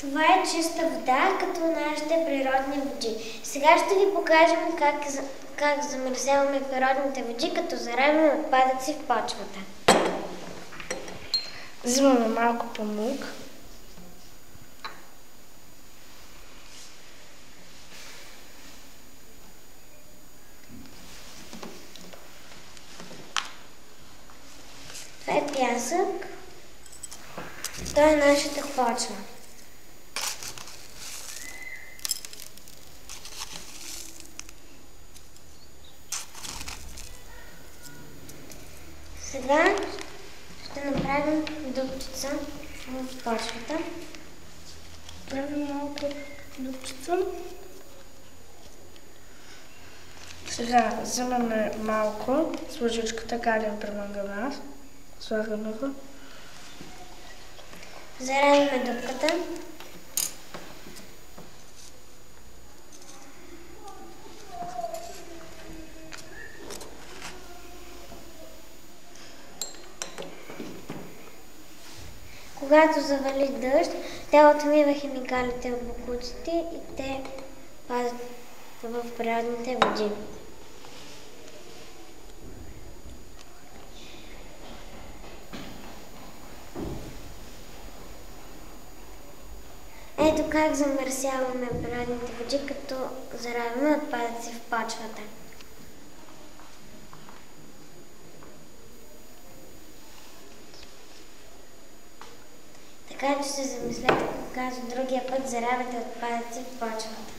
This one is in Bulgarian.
Това е чиста вода, като нашите природни води. Сега ще ви покажем как замърсяваме природните води, като заравяме отпадъци в почвата. Взимаме малко памук. Това е пясък. Това е нашата почва. Сега ще направим дупчица в почвата. Правим малко дупчица. Сега взимаме малко с лъжичката калиев перманганат. Слагаме го. Заравяме дупката. Когато завали дъжд, тя отмива химикалите от боклуците и те пазят в природните води. Ето как замърсяваме природните води, като заравяме отпадъци в почвата. Така че се замислете, когато другия път заравяте отпадъци в почвата.